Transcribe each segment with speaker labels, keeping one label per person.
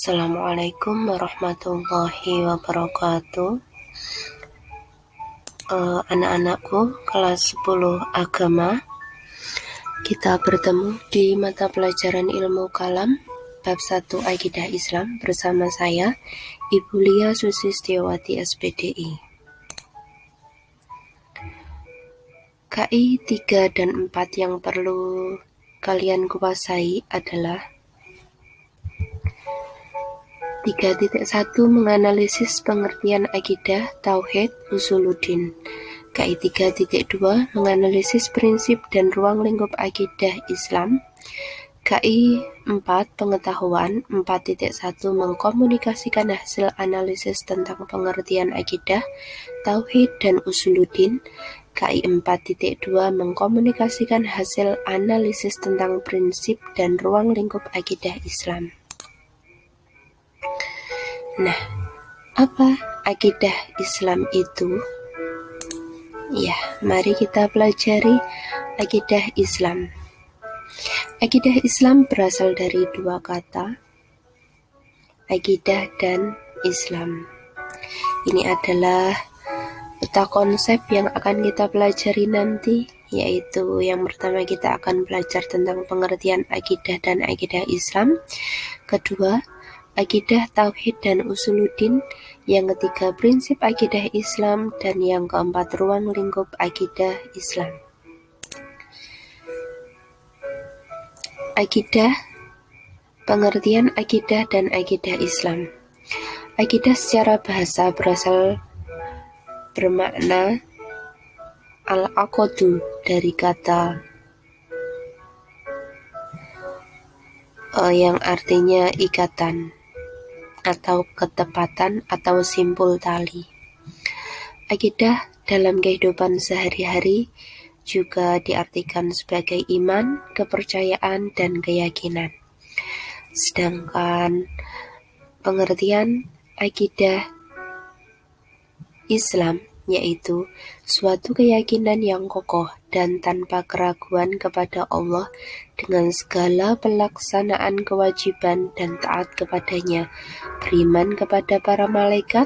Speaker 1: Assalamualaikum warahmatullahi wabarakatuh. Anak-anakku kelas 10 agama, kita bertemu di mata pelajaran ilmu kalam bab 1 Akidah Islam bersama saya Ibu Lia Susistiawati SPDI. KI 3 dan 4 yang perlu kalian kuasai adalah 3.1 Menganalisis pengertian akidah, tauhid, usuluddin. KI 3.2 Menganalisis prinsip dan ruang lingkup akidah Islam. KI 4 Pengetahuan. 4.1 Mengkomunikasikan hasil analisis tentang pengertian akidah, tauhid, dan usuluddin. KI 4.2 Mengkomunikasikan hasil analisis tentang prinsip dan ruang lingkup akidah Islam. Nah, apa akidah Islam itu? Ya, mari kita pelajari akidah Islam. Akidah Islam berasal dari dua kata, akidah dan Islam. Ini adalah peta konsep yang akan kita pelajari nanti, yaitu yang pertama kita akan belajar tentang pengertian akidah dan akidah Islam. Kedua, akidah, tauhid, dan usuluddin. Yang ketiga, prinsip akidah Islam. Dan yang keempat, ruang lingkup akidah Islam. Akidah, pengertian akidah dan akidah Islam. Akidah secara bahasa bermakna al-aqdu dari kata yang artinya ikatan atau ketepatan atau simpul tali. Akidah dalam kehidupan sehari-hari juga diartikan sebagai iman, kepercayaan, dan keyakinan. Sedangkan pengertian akidah Islam yaitu suatu keyakinan yang kokoh dan tanpa keraguan kepada Allah dengan segala pelaksanaan kewajiban dan taat kepadanya, beriman kepada para malaikat,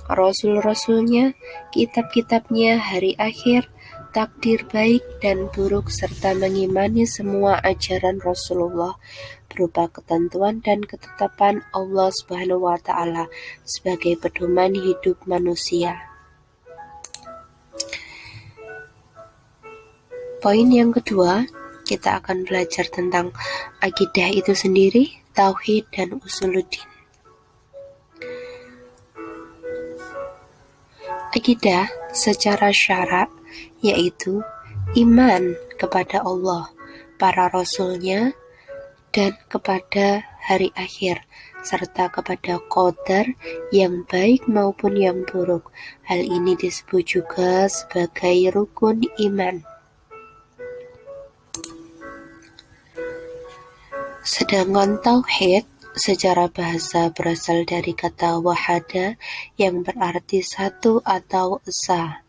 Speaker 1: rasul-rasulnya, kitab-kitabnya, hari akhir, takdir baik dan buruk, serta mengimani semua ajaran Rasulullah berupa ketentuan dan ketetapan Allah Subhanahu wa Ta'ala sebagai pedoman hidup manusia. Poin yang kedua, kita akan belajar tentang akidah itu sendiri, tauhid, dan usuluddin. Akidah secara syarak yaitu iman kepada Allah, para rasulnya, dan kepada hari akhir, serta kepada qadar yang baik maupun yang buruk. Hal ini disebut juga sebagai rukun iman. Sedangkan tauhid secara bahasa berasal dari kata wahada yang berarti satu atau esa.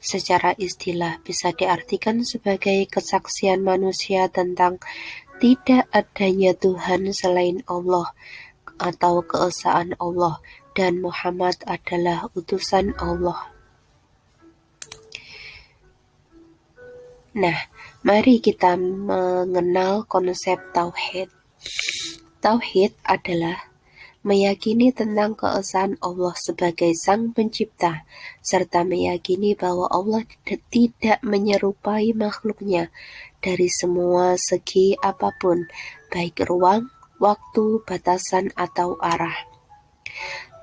Speaker 1: Secara istilah bisa diartikan sebagai kesaksian manusia tentang tidak adanya Tuhan selain Allah atau keesaan Allah dan Muhammad adalah utusan Allah. Nah, mari kita mengenal konsep tauhid. Tauhid adalah meyakini tentang keesaan Allah sebagai Sang Pencipta, serta meyakini bahwa Allah tidak menyerupai makhluknya dari semua segi apapun, baik ruang, waktu, batasan, atau arah.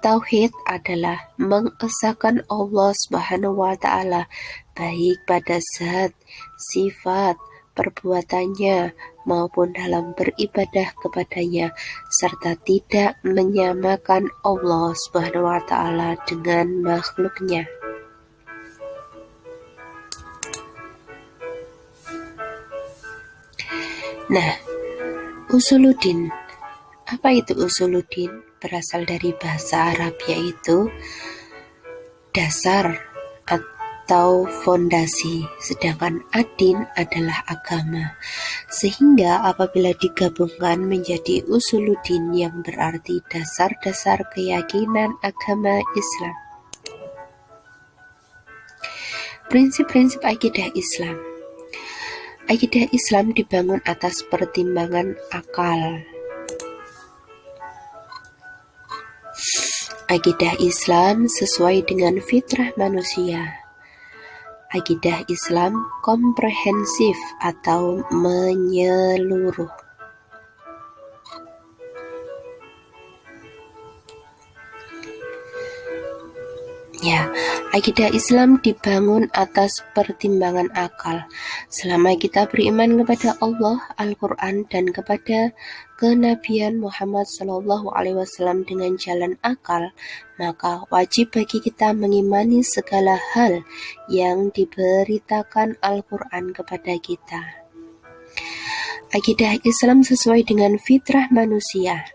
Speaker 1: Tauhid adalah mengesahkan Allah Subhanahu wa Ta'ala baik pada zat, sifat, perbuatannya maupun dalam beribadah kepadanya, serta tidak menyamakan Allah Subhanahu wa Ta'ala dengan makhluknya. Nah, usuluddin. Apa itu usuluddin? Berasal dari bahasa Arab yaitu dasar atau fondasi, sedangkan ad-din adalah agama. Sehingga apabila digabungkan menjadi usuluddin yang berarti dasar-dasar keyakinan agama Islam. Prinsip-prinsip akidah Islam. Akidah Islam dibangun atas pertimbangan akal. Akidah Islam sesuai dengan fitrah manusia. Akidah Islam komprehensif atau menyeluruh. Ya, akidah Islam dibangun atas pertimbangan akal. Selama kita beriman kepada Allah, Al-Quran, dan kepada kenabian Muhammad SAW dengan jalan akal, maka wajib bagi kita mengimani segala hal yang diberitakan Al-Quran kepada kita. Akidah Islam sesuai dengan fitrah manusia.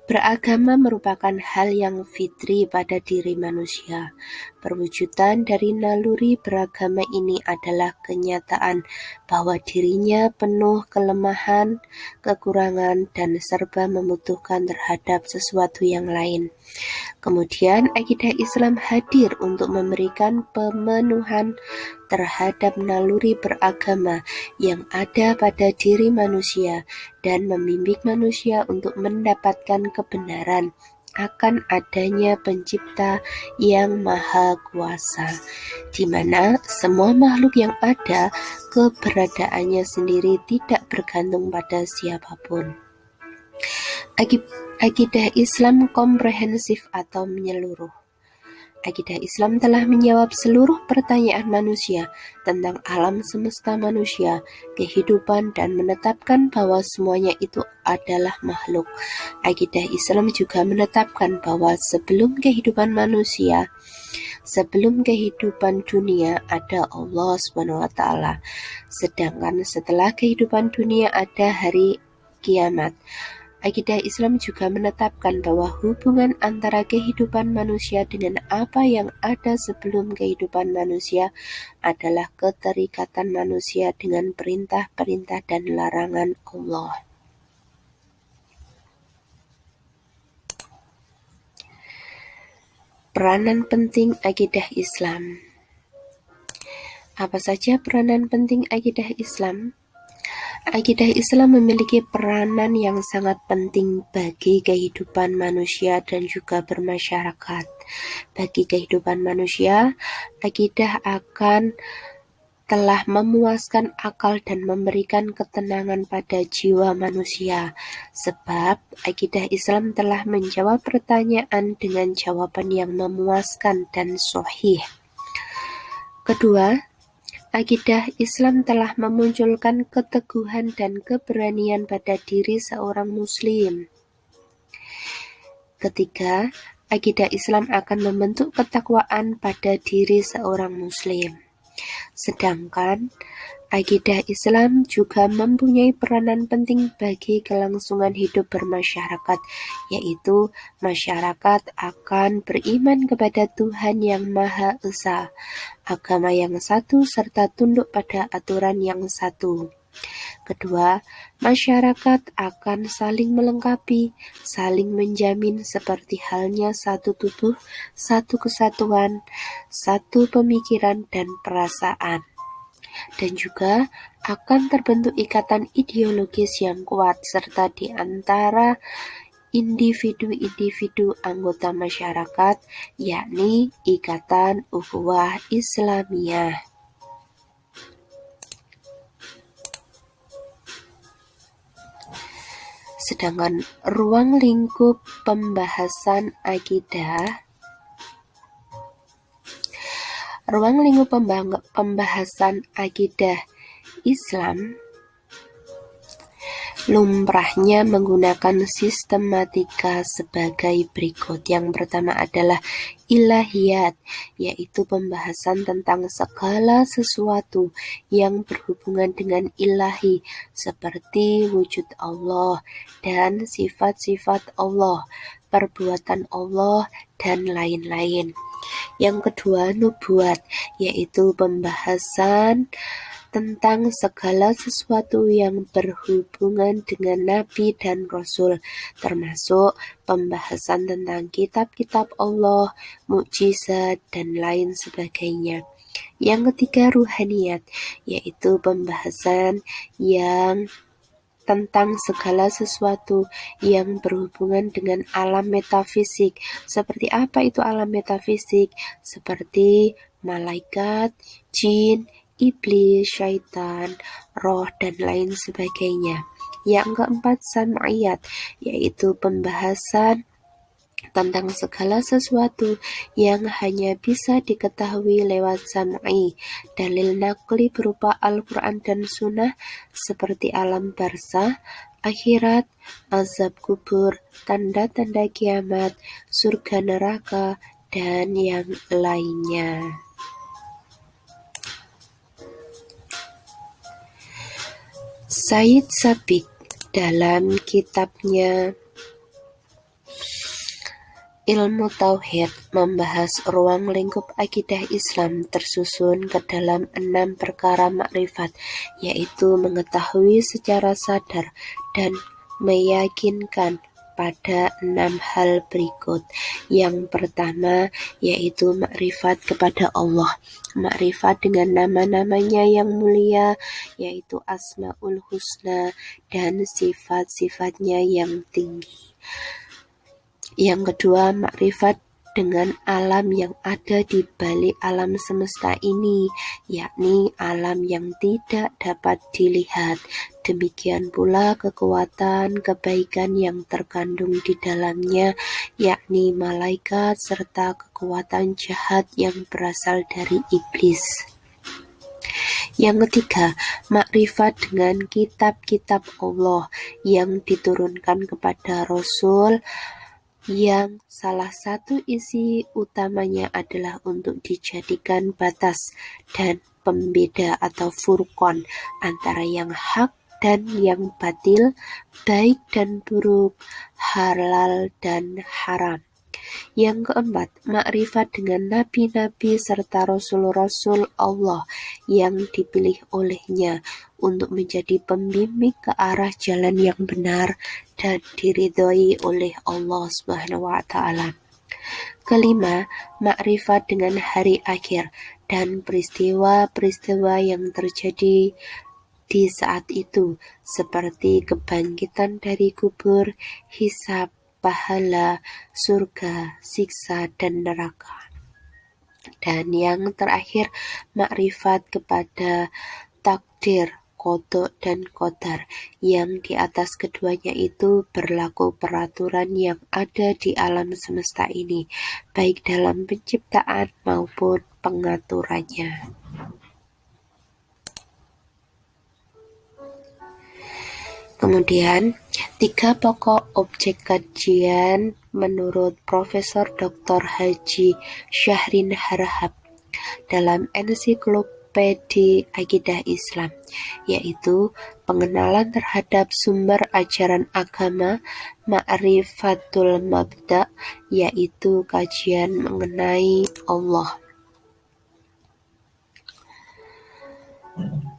Speaker 1: Beragama merupakan hal yang fitri pada diri manusia. Perwujudan dari naluri beragama ini adalah kenyataan bahwa dirinya penuh kelemahan, kekurangan, dan serba membutuhkan terhadap sesuatu yang lain. Kemudian akidah Islam hadir untuk memberikan pemenuhan terhadap naluri beragama yang ada pada diri manusia dan membimbing manusia untuk mendapatkan kebenaran akan adanya pencipta yang maha kuasa, di mana semua makhluk yang ada keberadaannya sendiri tidak bergantung pada siapapun. Akidah Islam komprehensif atau menyeluruh. Akidah Islam telah menjawab seluruh pertanyaan manusia tentang alam semesta manusia, kehidupan, dan menetapkan bahwa semuanya itu adalah makhluk. Akidah Islam juga menetapkan bahwa sebelum kehidupan manusia, sebelum kehidupan dunia ada Allah SWT, sedangkan setelah kehidupan dunia ada hari kiamat. Akidah Islam juga menetapkan bahwa hubungan antara kehidupan manusia dengan apa yang ada sebelum kehidupan manusia adalah keterikatan manusia dengan perintah-perintah dan larangan Allah. Peranan penting akidah Islam. Apa saja peranan penting akidah Islam? Akidah Islam memiliki peranan yang sangat penting bagi kehidupan manusia dan juga bermasyarakat. Bagi kehidupan manusia, akidah akan telah memuaskan akal dan memberikan ketenangan pada jiwa manusia, sebab akidah Islam telah menjawab pertanyaan dengan jawaban yang memuaskan dan sahih. Kedua, akidah Islam telah memunculkan keteguhan dan keberanian pada diri seorang muslim. Ketiga, akidah Islam akan membentuk ketakwaan pada diri seorang muslim. Sedangkan akidah Islam juga mempunyai peranan penting bagi kelangsungan hidup bermasyarakat, yaitu masyarakat akan beriman kepada Tuhan yang Maha Esa, agama yang satu, serta tunduk pada aturan yang satu. Kedua, masyarakat akan saling melengkapi, saling menjamin seperti halnya satu tubuh, satu kesatuan, satu pemikiran dan perasaan. Dan juga akan terbentuk ikatan ideologis yang kuat serta di antara individu-individu anggota masyarakat, yakni ikatan ukhuwah Islamiyah. Sedangkan ruang lingkup pembahasan akidah, pembahasan akidah Islam lumrahnya menggunakan sistematika sebagai berikut. Yang pertama adalah ilahiyat, yaitu pembahasan tentang segala sesuatu yang berhubungan dengan ilahi, seperti wujud Allah dan sifat-sifat Allah, perbuatan Allah, dan lain-lain. Yang kedua, nubuat, yaitu pembahasan tentang segala sesuatu yang berhubungan dengan Nabi dan Rasul, termasuk pembahasan tentang kitab-kitab Allah, mukjizat, dan lain sebagainya. Yang ketiga, ruhaniyat, yaitu pembahasan yang tentang segala sesuatu yang berhubungan dengan alam metafisik. Seperti apa itu alam metafisik? Seperti malaikat, jin, iblis, syaitan, roh, dan lain sebagainya. Yang keempat, sam'iyat, yaitu pembahasan tentang segala sesuatu yang hanya bisa diketahui lewat sam'i, dalil nakli berupa Al-Quran dan Sunnah seperti alam barzah, akhirat, azab kubur, tanda-tanda kiamat, surga neraka, dan yang lainnya. Said Sabiq dalam kitabnya Ilmu Tauhid membahas ruang lingkup akidah Islam tersusun ke dalam 6 perkara makrifat, yaitu mengetahui secara sadar dan meyakinkan pada 6 hal berikut. Yang pertama yaitu makrifat kepada Allah, makrifat dengan nama-namanya yang mulia, yaitu Asmaul Husna dan sifat-sifatnya yang tinggi. Yang kedua, makrifat dengan alam yang ada di balik alam semesta ini, yakni alam yang tidak dapat dilihat. Demikian pula kekuatan kebaikan yang terkandung di dalamnya, yakni malaikat serta kekuatan jahat yang berasal dari iblis. Yang ketiga, makrifat dengan kitab-kitab Allah yang diturunkan kepada Rasul, yang salah satu isi utamanya adalah untuk dijadikan batas dan pembeda atau furqan antara yang hak dan yang batil, baik dan buruk, halal dan haram. Yang keempat, makrifat dengan nabi-nabi serta rasul-rasul Allah yang dipilih olehnya untuk menjadi pembimbing ke arah jalan yang benar dan diridhoi oleh Allah Subhanahu wa Ta'ala. Kelima, makrifat dengan hari akhir dan peristiwa-peristiwa yang terjadi di saat itu, seperti kebangkitan dari kubur, hisab, pahala, surga, siksa, dan neraka. Dan yang terakhir, makrifat kepada takdir, qada dan qadar, yang di atas keduanya itu berlaku peraturan yang ada di alam semesta ini, baik dalam penciptaan maupun pengaturannya. Kemudian, 3 pokok objek kajian menurut Profesor Dr. Haji Syahrin Harahap dalam Ensiklopedia Akidah Islam, yaitu pengenalan terhadap sumber ajaran agama, ma'rifatul mabda, yaitu kajian mengenai Allah.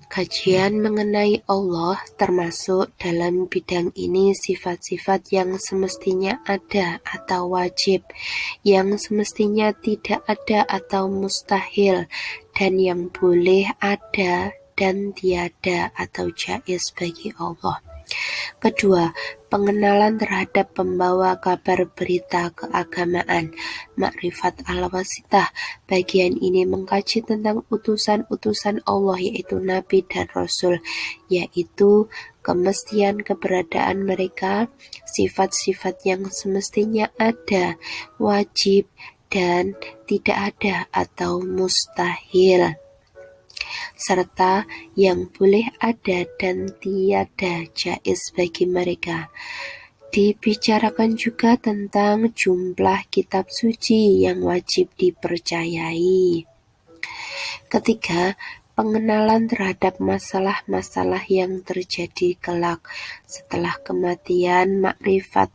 Speaker 1: Kajian mengenai Allah termasuk dalam bidang ini sifat-sifat yang semestinya ada atau wajib, yang semestinya tidak ada atau mustahil, dan yang boleh ada dan tiada atau jaiz bagi Allah. Kedua, pengenalan terhadap pembawa kabar berita keagamaan, makrifat al-wasitah. Bagian ini mengkaji tentang utusan-utusan Allah, yaitu Nabi dan Rasul, yaitu kemestian keberadaan mereka, sifat-sifat yang semestinya ada, wajib, dan tidak ada atau mustahil. serta yang boleh ada dan tiada jaiz bagi mereka. Dibicarakan juga tentang jumlah kitab suci yang wajib dipercayai. Ketiga, pengenalan terhadap masalah-masalah yang terjadi kelak setelah kematian, makrifat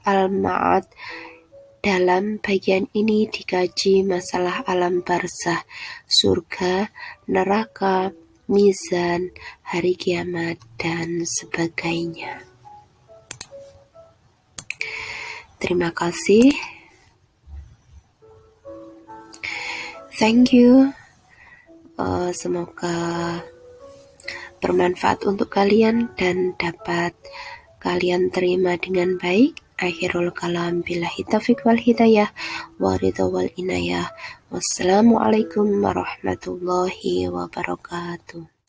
Speaker 1: al-ma'ad. Dalam bagian ini dikaji masalah alam barzah, surga, neraka, mizan, hari kiamat, dan sebagainya. Terima kasih. Thank you. Semoga bermanfaat untuk kalian dan dapat kalian terima dengan baik. Akhirul kalam, billahi taufiq wal hidayah wa ridha wal inayah. Wassalamualaikum warahmatullahi wabarakatuh.